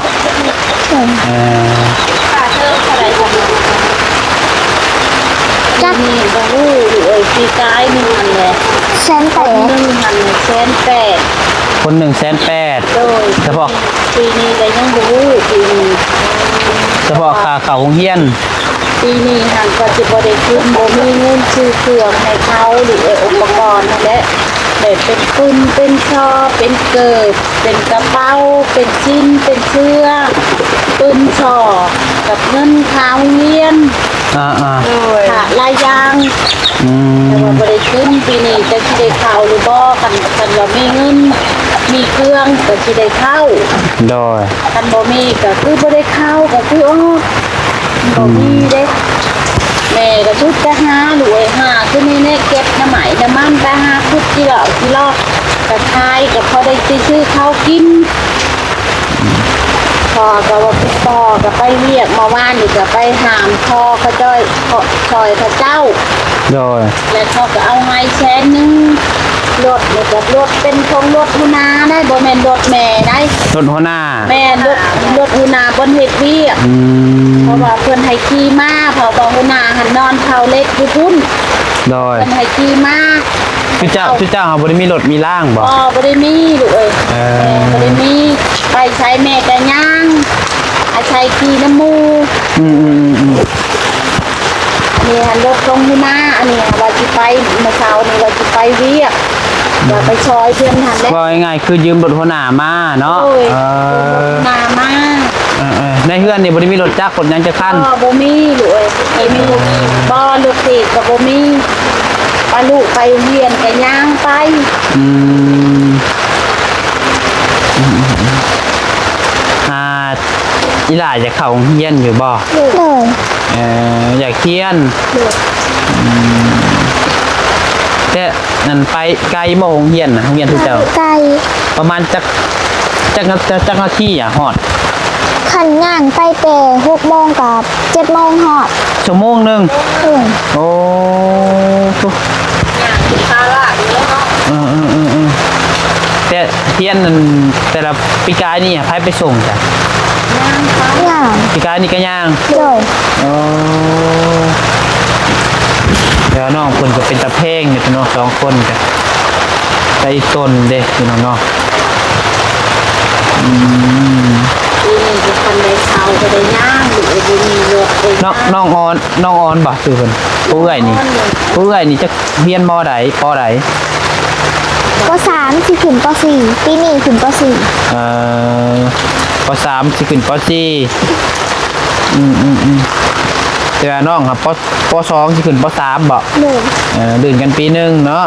[SPEAKER 4] โดย
[SPEAKER 1] เออ
[SPEAKER 3] ค่าเทอมเท่าไหร่ของ
[SPEAKER 4] จัก
[SPEAKER 3] นี่บางลูกหรือปีกาย1,000เลย
[SPEAKER 4] แสนแปด
[SPEAKER 3] 1,108,000
[SPEAKER 1] คน180,000
[SPEAKER 3] โดย
[SPEAKER 1] เฉพาะ
[SPEAKER 3] ปีนี้ก็ยังบลูปีนี้
[SPEAKER 1] เฉพาะค่าเข้าโรงเรียน
[SPEAKER 3] ปีนี้ทางก็จะบริขึ้นบ่มีเงินซื้อเครื่องให้เขาหรืออุปกรณ์นั่นแหละแบบเป็นปืนเป็นชอเป็นเกิดเป็นกระเป๋าเป็นชิ้นเป็นเสื้อปืนชอกับเงินค้าเรียน
[SPEAKER 1] อ่า
[SPEAKER 3] ค่ะลายยาง
[SPEAKER 1] อื
[SPEAKER 3] แต่
[SPEAKER 1] ม
[SPEAKER 3] ว่าบริขึ้นปีนี้จะสิได้เข้าหรือบ่กันว่ามีเงินมีเครื่องก็สิได้เข้า
[SPEAKER 1] โดย
[SPEAKER 3] กันบ่มีก็คือบ่ได้เข้าก็คือบ่มีเด้แม่ก็ชุดจะหาหรือหาคือนี่เนี่ยเก็บน้ำไหมน้ำมันไปหาคุดที่เหล่าที่ลอกกระชายก็พอได้ซื้อข้าวกินพอก็ว่าพ่อก็ไปเรียกมาว่านนี่ก็ไปหามคอเขาจ้อยซอยเขาเจ้า
[SPEAKER 1] โดย
[SPEAKER 3] แล้วเขาก็เอาไม้แชนนึงรถนี่ก็รถเป็นของรถหุนาได้บ่แม่นรถแม่ได้
[SPEAKER 1] รถหัวหน้า
[SPEAKER 3] แม่รถหุนาบนเฮ็ดเวียก
[SPEAKER 1] อืม
[SPEAKER 3] เพราะว่าเพิ่นให้ขี่มาเพอบอกหุนาหันนอนเผาเล็กอยู่พุ่น
[SPEAKER 1] โดย
[SPEAKER 3] เพิ่นให้ขี่มา
[SPEAKER 1] ชื่อเจ้าเขาบ่ได้มีรถมีล่างบ่
[SPEAKER 3] บ่ได้มีลูกเอ้ย
[SPEAKER 1] เออ
[SPEAKER 3] บ่ได้มีไปใช้แม่ก็ย่างอาใช้ขี่น้ำหมู
[SPEAKER 1] อืม
[SPEAKER 3] อันนี้หันรถลงหุนาอันนี้ว่าสิไปเมื่อเช้านี่ว่าสิไปเวียกว่าไปซอยเพิ่นหันแหละ
[SPEAKER 1] ว่าง่ายๆคือยืมรถหัวหน้ามาเนาะ
[SPEAKER 3] โอ้ย
[SPEAKER 1] เออ
[SPEAKER 3] นามา
[SPEAKER 1] ในเฮือนนี่บ่ได้มีรถจักรรถหยังจะคัน
[SPEAKER 3] บ่มีลูกเอ้ยไม่มีบ่ลูกติดก็บ่มีปลาลูกไปเรียนก็ย่างไป
[SPEAKER 1] อืมอ่าอีหล่าจะเข้าโรงเรียนอยู่บ่
[SPEAKER 4] โดย
[SPEAKER 1] อยากเรียนแต่นั่นไปไกลบ่โรงเรียนน่ะโรงเรียนทุกเจ้า
[SPEAKER 4] ไก่
[SPEAKER 1] ประมาณจักนาทีอ่ะฮอด
[SPEAKER 4] ขันย่างไปแต่6 โมงกับ7 โมงหอด
[SPEAKER 1] ชั่วโมงหนึง
[SPEAKER 4] เออ
[SPEAKER 1] โอ้ตุ๊
[SPEAKER 3] อย่างภาระอยู่แล้วเนาะ
[SPEAKER 1] แต่เรียนนั่นแต่ละปีกายนี่ไผไปส่งจ้ะ
[SPEAKER 3] ย่างไป
[SPEAKER 4] ย่าง
[SPEAKER 1] ปีกายนี่ก็ย่าง
[SPEAKER 4] โดย
[SPEAKER 1] โอ้เดี๋ยวน้องคนก็เป็นตะเพงอยู่ตัวน้องสองคนกันใจต้นเด็กพี่น้องเนาะ
[SPEAKER 3] ปีนี้จะทำในเช้าก็ได้ย่างหรือจะมีรถเอง
[SPEAKER 1] น้องออนบ่คือเพิ่นผู้เอื้อยนี่ผู้เอื้อยนี่จะเรียนม.ใดป.ใด
[SPEAKER 4] ป.3 สิขึ้นป.4 ปีนี้ขึ้นป.4
[SPEAKER 1] ป.3สิขึ้นป.4แต่ว่าน้องครับป.2สิขึ้นป.3บ่
[SPEAKER 4] โดย
[SPEAKER 1] เดือนกันปีหนึงเนาะ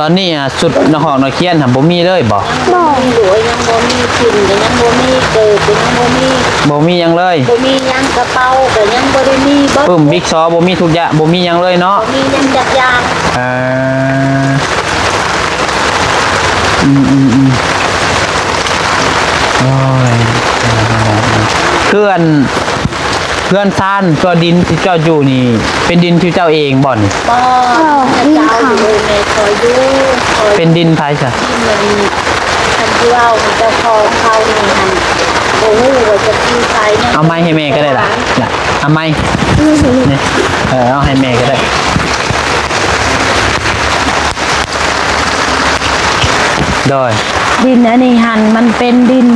[SPEAKER 1] ตอนนี้อ่ะสุดนครนเคียนบ่มีเลยบ่
[SPEAKER 4] บอก
[SPEAKER 3] หลวยยังบ่มีกินก็ยังบ่มีเกิดก็ยังบ่มี
[SPEAKER 1] บ่มีหยังเลย
[SPEAKER 3] บ่มียังกระเป๋าก็ยังบ่ได้มีบ่
[SPEAKER 1] ปึ้มบิ๊กซอบ่มีทุกอย่างบ่มีหยังเลยเนาะ
[SPEAKER 3] บ่มียังจักอย่าง
[SPEAKER 1] อ่าโอ้ยเพื่อนซ่านตัวดินที่เจ้าอยู่นี่เป็นดินที่เจ้าเองบ่อน
[SPEAKER 3] บ่เจ้าอยู่ในคอยอยู่คอย
[SPEAKER 1] เป็นดินไผซะ
[SPEAKER 3] ที่มันคันที่ว่าเจ้าของเขานี่หั่นบ่ฮู้ว่าจะกินไผเนี่ย
[SPEAKER 1] เอาไม้ให้แม่ก็ได้ล่ะน่ะเอาไม้นี่เอาให้แม่ก็ได้โดย
[SPEAKER 3] ดินอันนี้หั่นมันเป็นดิน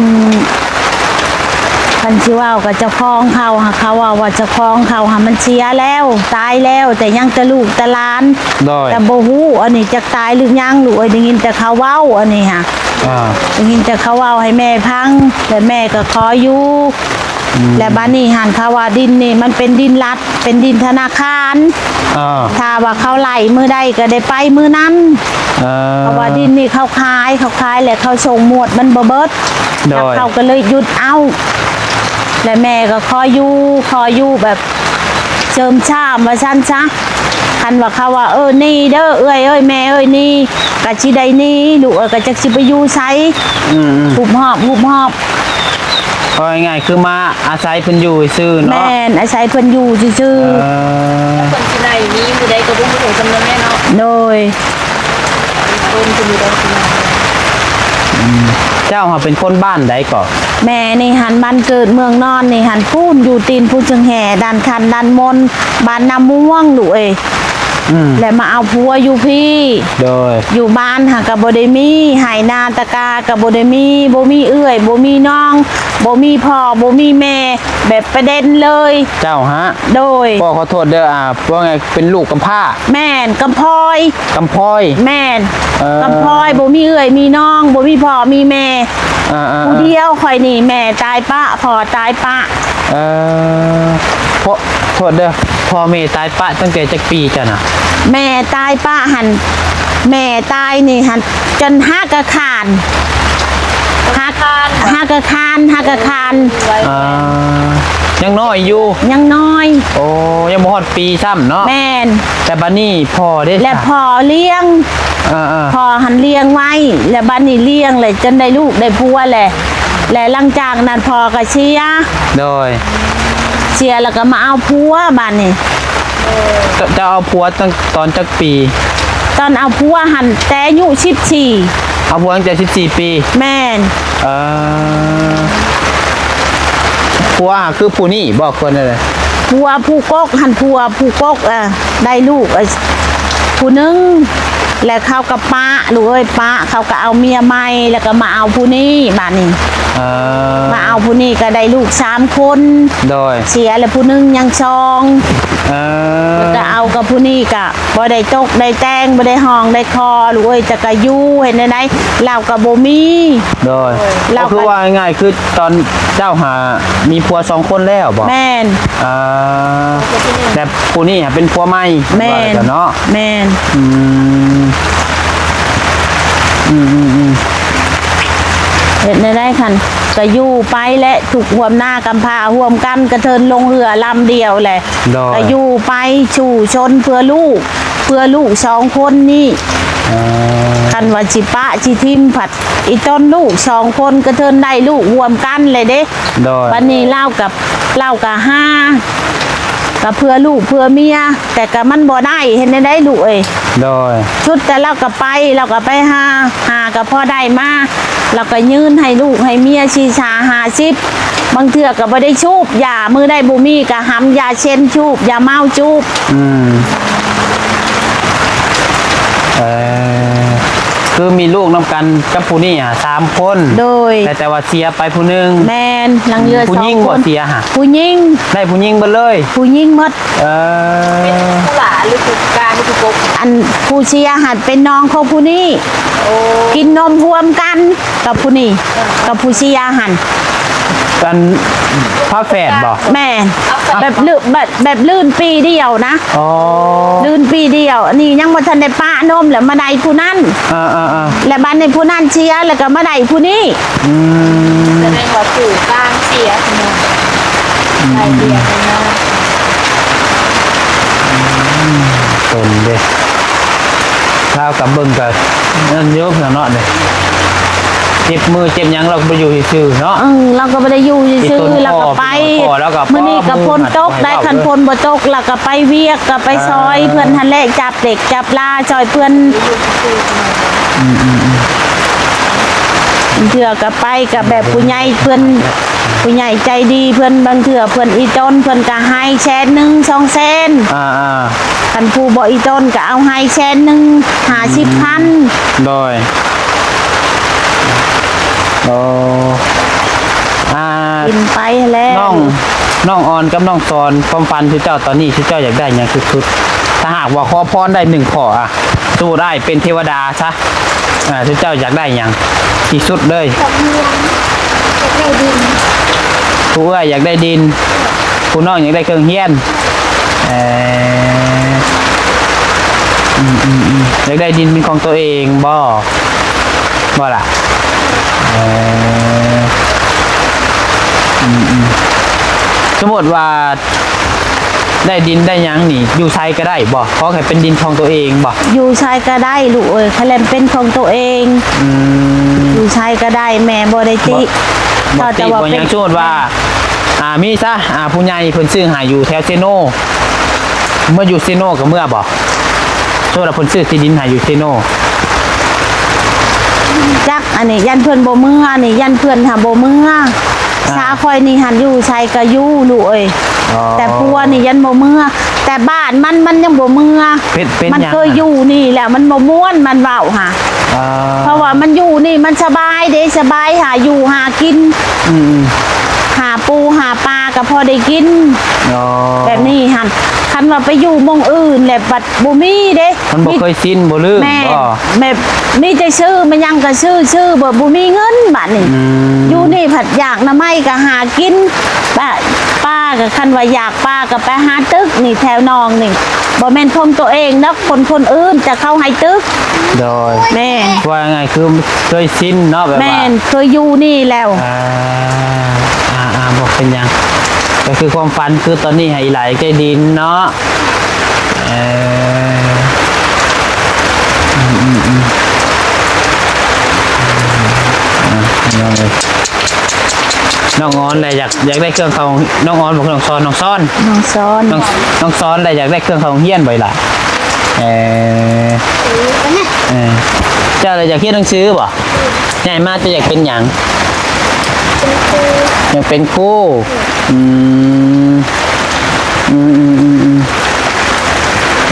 [SPEAKER 3] คันที่ว่ากับเจ้าของเขาหาเขาว่าเจ้าของเขาหามันเสียแล้วตายแล้วแต่ยังแต่ลูกแต่หลาน
[SPEAKER 1] โดย
[SPEAKER 3] แต่บ่ฮู้อันนี้จะตายหรือยังลูกได้ยินแต่เขาเว้าอันนี้ค่ะ ได้ยินแต่เขาเว้าให้แม่พังแต่แม่ก็ขออยู่และบ้านนี้หันเขาว่าดินนี่มันเป็นดินรัฐเป็นดินธนาคาร ถ้าว่าเขาไล่มือใดก็ได้ไปมือนั้นเพราะว่าดินนี่เขาขายแล้วเขาส่งหมวดมันบ่เบิด
[SPEAKER 1] โดย
[SPEAKER 3] แล้วเขาก็เลยหยุดเอาและแม่ก็ขออยู่แบบเจิมชามว่าซั่นซะคันว่าเขาว่านี่เด้อเอ้ยแม่นี่กะสิได้นี่ลูกก็จักสิไปอยู่ไสหุบหอบ
[SPEAKER 1] เอาง่ายๆคือมาอาศัยเพิ่นอยู่ซื่อเนาะ
[SPEAKER 3] แม่นอาศัยเพิ่นอยู่ซื่อ
[SPEAKER 5] คนที่ไหนมีผู้ใดก็บ่รู้จำนวนแม่เนาะ
[SPEAKER 3] ๆโดย
[SPEAKER 5] คนที่มีได้ที่ไหน
[SPEAKER 1] เจ้าเขาเป็นคนบ้านใดก่อ
[SPEAKER 3] แม่นี่หันบ้านเกิดเมืองนอนนี่หันพูนอยู่ตีนผู้จึงแห่ดันคันดันมนบ้านน้ำม่วงลูกเอ้ยและมาเอาผัวอยู่พี่
[SPEAKER 1] โดย
[SPEAKER 3] อยู่บ้านหากับโบเดมีไหนาตะกากับโบเดมีโบมีเอื้อยโบมีน้องโบมีพ่อโบมีแม่แบบประเด็นเลย
[SPEAKER 1] เจ้าฮะ
[SPEAKER 3] โดย
[SPEAKER 1] พ่อขอโทษเด้อว่าไงเป็นลูกกำพร้า
[SPEAKER 3] แม่นกำพลอย
[SPEAKER 1] กำพร้อย
[SPEAKER 3] แม่น
[SPEAKER 1] กำ
[SPEAKER 3] กำพลอยโบมีเอื้อยมีน้องโบมีพ่อมีแม่ ผู้เดียวคอยนี่แม่ตายปะพ่อตายปะ
[SPEAKER 1] พ่อโทษเด้อพ่อแม่ตายปะตั้งแต่จักปีจ้ะน่ะ
[SPEAKER 3] แม่ตายปะหันแม่ตายนี่หันจนห้ากระคานห้ากระคาน
[SPEAKER 1] ยังน้อยอยู่
[SPEAKER 3] ยังน้อย
[SPEAKER 1] โอ้ยังบ่ฮอดปีซ้ำเนาะ
[SPEAKER 3] แม่น
[SPEAKER 1] แต่บัดนี้พ่อได้
[SPEAKER 3] และพ่อเลี้ยง พ่อหันเลี้ยงไว้และบ้านนี้เลี้ยงเลยจนได้ลูกได้ผัวแหละและหลังจากนั้นพ่อก็เชีย
[SPEAKER 1] โดย
[SPEAKER 3] แล้วก็มาเอาผัวบ้านนี้
[SPEAKER 1] จะเอาผัวตั้งตอนจักปี
[SPEAKER 3] ตอนเอาผัวหันแต่อายุ14
[SPEAKER 1] เอาผัวตั้งแต่14 ปี
[SPEAKER 3] แม่น
[SPEAKER 1] ผัวคือผู้นี่บอกคนเลย
[SPEAKER 3] ผัวผู้กกหันผัวผู้กกได้ลูกผู้หนึงแล้วเขากับป้าลูกเอ้ยป้าเขาก็เอาเมียใหม่แล้วก็มาเอาผู้นี้บ้านนี้มาเอาผู้นี้ก็ได้ลูก3 คน
[SPEAKER 1] โดย
[SPEAKER 3] เสียแล้วผู้หนึงยังชองแล้วก็เอากับผู้นี้ก็บ่ได้ตกได้แต่งบ่ได้ห้องได้คอลูกเอ้ยจะก็อยู่เห็นได้เราก็บ่มี
[SPEAKER 1] โดย
[SPEAKER 3] เราก็
[SPEAKER 1] ก็คือว่าง่ายๆคือตอนเจ้าหามีผัว2 คนแล้วบอก
[SPEAKER 3] แม่น
[SPEAKER 1] แต่ผู้นี่เป็นผัวใหม่
[SPEAKER 3] แม่น
[SPEAKER 1] ว่าแต่เนาะ
[SPEAKER 3] แม่นเห็นได้คันก็อยู่ไปและถูกห่วมหน้ากำพร้าห่วมกันกระเทินลงเรือลำเดียวแหละ
[SPEAKER 1] โดย
[SPEAKER 3] ก็อยู่ไปชูชนเพื่อลูก2 คนนี่คันว่าจิปะจิทิมผัดอีต้นลูก2 คนกระเทินได้ลูกห่วมกันเลยเด้
[SPEAKER 1] โดย
[SPEAKER 3] วันนี้เล่ากับ5กับเพื่อลูกเพื่อเมียแต่ก็มันบ่ได้เห็นได้ลูกเอ้ย
[SPEAKER 1] โดย
[SPEAKER 3] ชุดแต่เราก็ไปหากับพ่อได้มาเราก็ยืนให้ลูกให้เมียชีชา50บางเทื่อก็บ่ได้ชูบยามือได้บ่มีก็หำยาเช็นชูบยาเมาจูบ
[SPEAKER 1] คือมีลูกนำกันกับผู้นี่3 คน
[SPEAKER 3] โดย
[SPEAKER 1] แต่ว่าเสียไปผู้หนึง
[SPEAKER 3] แมนหลังเรือ
[SPEAKER 1] ผู้หญิง
[SPEAKER 3] 2 ค
[SPEAKER 1] บ่
[SPEAKER 3] น
[SPEAKER 1] เสียฮะ
[SPEAKER 3] ผู้หญิง
[SPEAKER 1] ได้ผู้หญิงเบิดเลย
[SPEAKER 3] หมด
[SPEAKER 5] ผู้หลาหรือผู้การหรือผู้กบ
[SPEAKER 3] อันผู้เชียหัดเป็นน้องของผู้นี้กินนมรวมกันกับผู้นี้กับผู้เชียหัน
[SPEAKER 1] กันพระแฝดบ่
[SPEAKER 3] แม่แบบลื่นปีเดียวนะ
[SPEAKER 1] อ๋อ
[SPEAKER 3] ลื่นปีเดียวอันนี้ยังบ่ทันได้ป้านมแล้วมาได้ผู้นั้น และบ้านในผู้นั้นเชียร์แล้วก็มาได้ผู้นี้
[SPEAKER 5] แสดงว่าปู่กลางเสียขนมไปเรียนกันเนาะ
[SPEAKER 1] ตนเด้ข้าวกับเบิ่งกับนั่นเยอะเนาะเนี่ยเจ็บมือเจ็บหยังเราไปอยู่ซื่อๆเนาะ
[SPEAKER 3] เราก็ไม่ได้อยู่ซื่อๆแล้วก็ไป
[SPEAKER 1] แล้วก็
[SPEAKER 3] มื้อนี้ก็พ้นตกได้คันพ้นบ่ตกแล้วก็ไปเวียกก็ไปซอยเพื่อนทันแหละจับเด็กจับลาซอยเพื่อนเถื่อก็ไปกับแบบผู้ใหญ่เพื่อนผู้ใหญ่ใจดีเพื่อนบางเถื่อเพื่อนอีต้นเพื่อนก็ให้แสนหนึ่ง2แสนคันผู้บ่อีต้นก็เอาให้แสนหนึ่ง50,000
[SPEAKER 1] โดยโอ้
[SPEAKER 3] กินไปแล้ว
[SPEAKER 1] น้องออนกับน้องซอนความฝันที่เจ้าตอนนี้ที่เจ้าอยากได้หยังสุดๆถ้าหากว่าขอพรได้1ข้อสู้ได้เป็นเทวดาซะที่เจ้าอยากได้หยังที่สุดเลย
[SPEAKER 4] กับเมียจะได้ดิน
[SPEAKER 1] ผู้เอ้ยอยากได้ดินผู้น้องอยากได้เครื่องเฮียนอยากได้ดินเป็นของตัวเองบ่ล่ะสมมติว่าได้ดินได้หยังนี่อยู่ใช้ก็ได้บ่ขอแค่เป็นดินของตัวเองบ่
[SPEAKER 3] อยู่ชายก็ได้ลูกเอ้ยคะแนนเป็นของตัวเองอยู่ชายก็ได้แม่บ่ได้ติ
[SPEAKER 1] บ่ติบ่หยังสมมติว่ามีซะผู้ใหญ่เพิ่นซื้อหาอยู่แถวเซโนเมื่ออยู่เซโนก็เมื่อบ่สมมุติว่าเพิ่นซื้อที่ดินหาอยู่เซโน
[SPEAKER 3] จักอันนี้ยันเพื่อนบ่เมื่ออันนี้ยันเพื่อนหาบ่เมื่อชาคอยนี่หันอยู่ชายก็อยู่ลูกเอ้ยแต่พัวนี่ยันบ่เมื่อแต่บ้านมันยังบ่เมื่อมันเคยอยู่นี่แหละมันบ่ม่วนมันเว้าหาเพราะว่ามันอยู่นี่มันสบายเด้สบายหาอยู่หากินหาปูหาปลาก็พอได้กินแบบนี้หันคันว่าไปอยู่หม้องอื่นแหละบัดบ่มีเด้
[SPEAKER 1] มันบ่เคยชินบ่ลืม
[SPEAKER 3] แม่แบบมีแต่ชื่อมันยังก็ชื่อบ่มีเงินบัดนี่อยู่นี่ผัดอยากน้ำไม้ก็หากินป้าก็คันว่าอยากป้าก็ไปหาตึกนี่แถวนองนี่บ่แม่นของตัวเองนะคนอื่นจะเข้าให้ตึก
[SPEAKER 1] โดย
[SPEAKER 3] แม่
[SPEAKER 1] ว่าไงคือเคยชินเนาะแบบว่า
[SPEAKER 3] แม่เคยอยู่นี่แล้ว
[SPEAKER 1] บอกเป็นยังก็คือความฝันคือตอนนี้ให้ไหลใจดินเนาะน้องออนเลยอยากได้เครื่องเขาน้องออนบอกน้องซ้อนเลยอยากได้เครื่องเขาเฮี้ยนบ่อยล่ะเจ้าเลยอยากเฮี้ยนหนังสือบ่ใหญ่มากจะอยากเป็นหยังอยากเป็นครู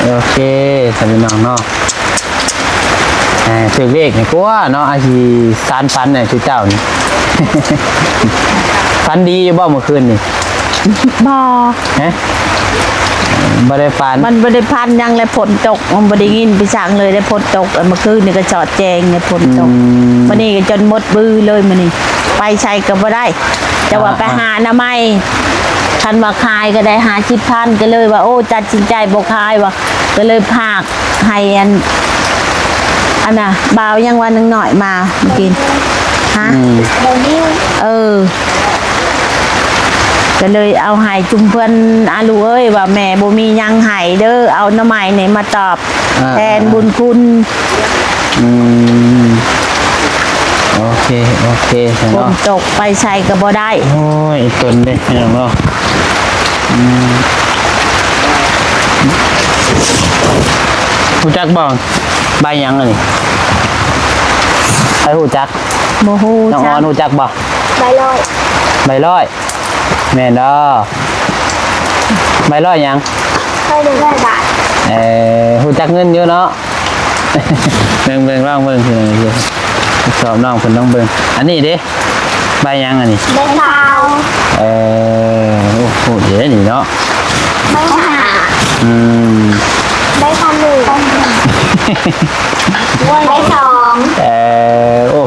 [SPEAKER 1] โอเคสำหรับน้องเนาะถือเลขนี่กูว่าเนาะอาชีสารฟันเนี่ยชื่อเจ้านี่ ฟันดีบ่เมื่อคืนนี่บ่ได้ฟัน
[SPEAKER 3] มันบ่ได้พันยังเลยฝนตกมันบ่ได้ยินพี่สั่งเลยได้ฝนตกเมื่อคืนนี่ก็จอดแจงเนี่ยฝนตกวันนี้ก็จนหมดบือเลยมื้อนี้ไปใช้ก็บ่ได้แต่ว่าไปหาอนามัยคันว่าคายก็ได้50,000ก็เลยว่าโอ้ตัดสินใจบ่คายว่ะก็เลยพากให้อันน่ะบ่าวยังวันนึงหน่อยมากินฮะก็เลยเอาหายจุ่มเพื่อนอาลูเอ้ยว่าแม่บ่มียังหายเด้อเอาหน้ำไม้เนี่ยมาตอบแทนบุญคุณ
[SPEAKER 1] โอเค
[SPEAKER 3] ฝนตกไปใช้ก็บ่ได้
[SPEAKER 1] โอ้ยตนเด้พี่น้องเนาะหูจักบ้างใบยังเลยไอ้หูจัก
[SPEAKER 3] โมโห
[SPEAKER 1] น้องออนหูจักบ่
[SPEAKER 4] ใบลอย
[SPEAKER 1] แม่นด้อใบลอยยัง
[SPEAKER 4] ค่อย100 บาท
[SPEAKER 1] หูจักเงินเยอะเนาะเบิ่งร่างเบิ่งคือสอบน้องเพิ่นต้องเบิ่งอันนี้เด้ใบยังอันนี้
[SPEAKER 4] ใบขาว
[SPEAKER 1] โอ้โหเดี๋ยวนี่เนาะ
[SPEAKER 4] ใบหาใบขนุนใบ2
[SPEAKER 1] โอ้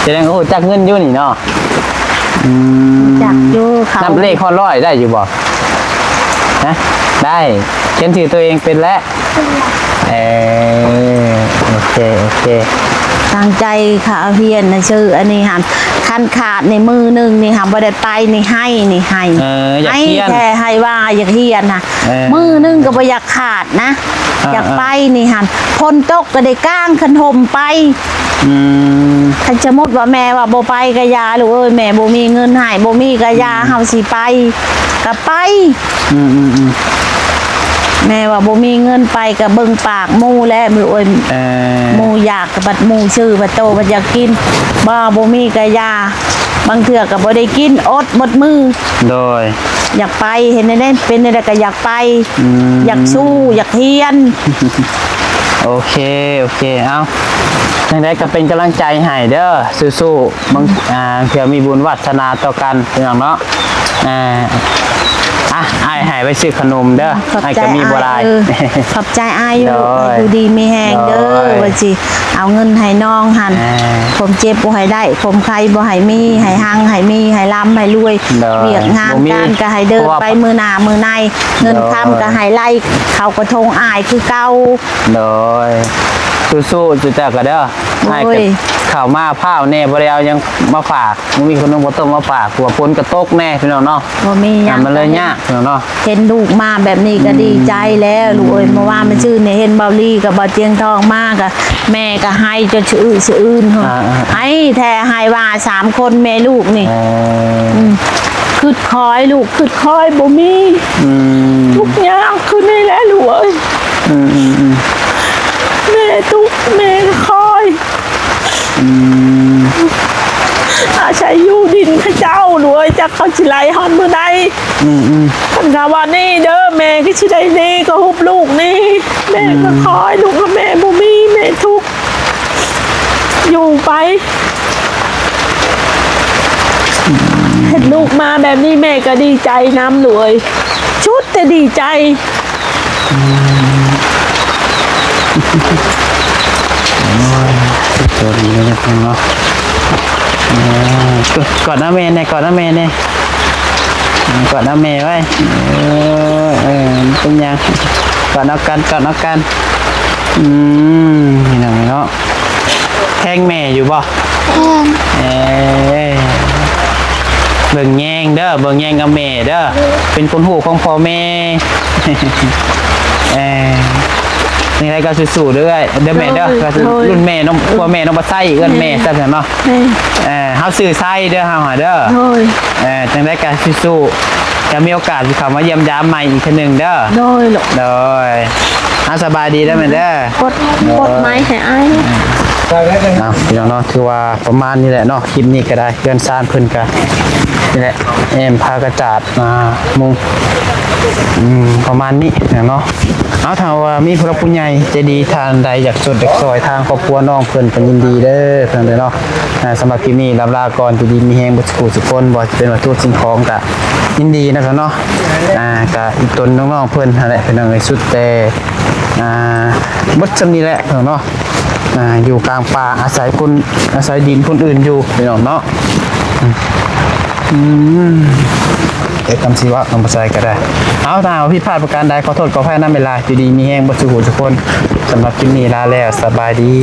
[SPEAKER 1] แสดงว่าหูจักเงินอยู่นี่เนาะ
[SPEAKER 3] จักอยู่เขา
[SPEAKER 1] นับเลขข้อร้อยได้อยู่บ่ฮะได้เขียนชื่อตัวเองเป็นแล้วโอเค
[SPEAKER 3] ตั้งใจค่ะเฮียนนะชื่ออันนี้หันคันขาดในมือหนึ่งนี่ค่ะบ่ได้ไปนี่ให้ให้
[SPEAKER 1] อยาก
[SPEAKER 3] ให้
[SPEAKER 1] เขียน
[SPEAKER 3] แค่ให้ว่าอยากเฮียนนะมือหนึงก็บ่อยากขาดนะอยากไปนี่หันพ้นตกก็ได้ก้างคันห่มไปคันสมมุติว่าแม่ว่าบ่ไปก็ยาลูกเอ้ยแม่บ่มีเงินให้บ่มีก็ยาเฮาสิไปก็ไปแม่ว่าบ่มีเงินไปก็เบิ่งปากหมู่แล้วมือโอ้ยหมู่อยากกับบัดหมู่ชื่อบัดโตบัดอยากกินบ่มีก็ยาบางเทื่อก็บ่ได้กินอดหมดมือ
[SPEAKER 1] โดย
[SPEAKER 3] อยากไปเห็นได้เป็นได้ก็อยากไปอยากสู้อยากเฮียน
[SPEAKER 1] โอเคเอาจังไดก็เป็นกำลังใจให้เด้อสู้ๆบางเผื่อมีบุญวาสนาต่อกันพี่น้องเนาะอ้ายให้ไปซื้อขนมเด้ออ้ายก็มีบ่หลาย
[SPEAKER 3] ขอบใจอ้ายอยู่ดูดีมีแฮงเด้อว่าสิเอาเงินให้น้องหันผมเจ็บบ่ให้ได้ผมใครบ่ให้มีให้หังให้มีให้ร่ำให้รวยเวียกงานการก็ให้เดินไปมือหน้ามือในเงินค้ำก็ให้ไล่เขากระทงอ้ายคือเก่า
[SPEAKER 1] โดยสู้ๆจุจ้าก็เด้อให้ข้าวมาผ้าแน่บ่ได้เอายังมาฝากมีคนนึงบ่ต้มมาฝากกลัวฝนกระตกแน่พี่น้องเนาะ
[SPEAKER 3] บ่มีหยัง
[SPEAKER 1] มันเลยยากพี่น้องเนาะ
[SPEAKER 3] เห็นลูกมาแบบนี้ก็ดีใจแล้วลูกเอ้ยเมื่อวานมันชื่อเนี่ยเห็นเบาลี่กับเบาเตียงทองมากอะแม่ก็ให้จนชื่ออื่นให้แท้ให้ว่า3คนแม่ลูกนี่คืดคอยลูกคืดคอยบ่มีทุกอย่างคือนี่แหละลูกเอ้ยแม่ทุกแม่คอยอาศัยอยู่ดินข้าเจ้ารวยจากเขาสิไลฮอนมือใดท่านกาว่านี่เด้อแม่ก็ชิได้นี่ก็ฮุบลูกนี่แม่ก็คอยลูกกับแม่บ่มีแม่ทุกอยู่ไปเห็นลูกมาแบบนี้แม่ก็ดีใจน้ำรวยชุดแต่ดีใจ
[SPEAKER 1] ตัวนี้นะพี่น้องกอดน้าเมย์เนี่ยกอดน้าเมย์เนี่ยกอดน้าเมย์ไว้เป็นยังกอดนักกันนี่น้องเนาะแทงแม่อยู่บ่เบิ่งแยงเด้อเบิ่งแยงกับแม่เด้อเป็นคนหูของพ่อแม่นี่อะไรก็สู้ๆด้วยเด้อแม่เด้อก็รุ่นแม่น้องพ่อแม่น้องบ่ใส่เอิ้นแม่ซะซั่นเนาะเฮาซื้อใส่เด้อเฮาหาเด้อจังได๋ก็สู้ๆจะมีโอกาสสิเข้ามาเยี่ยมยามใหม่อีกเทื่อนึงเด้อ
[SPEAKER 3] โดย
[SPEAKER 1] สบายดีเด้อแม่เด้อก
[SPEAKER 3] ดไม้ให้อ้าย
[SPEAKER 1] พี่น้องเนาะถือว่าประมาณนี้แหละเนาะคลิปนี้ก็ได้เพื่อนซ่านเพิ่นก็นี่แหละพากระจาดมามุงประมาณนี้เนาะเอาถ้าว่ามีผู้รับผู้ใหญ่ใจดีทางใดอยากสดอยากซอยทางครอบครัวน้องเพิ่นก็ยินดีเด้อเพิ่นเด้อเนาะสำหรับคลิปนี้ลาก่อนที่ดีมีแฮงบ่สุขคนบ่เป็นวัตถุสิ่งของก็ยินดีนะครับเนาะก็อีกตนน้องๆเพิ่นนั่นแหละเป็นอะไรสุดแต่บ่จำนี้แหละเนาะอยู่กลางป่าอาศัยดินคนอื่นอยู่พี่น้องเนาะคำสิว่าคำภาษาก็ได้เอาถ้าผิดพลาดประการใดขอโทษขออภัยนำเวลาอยู่ดีมีแห้งบ่สุขทุกคนสำหรับคลิปนี้ลาแล้วสบายดี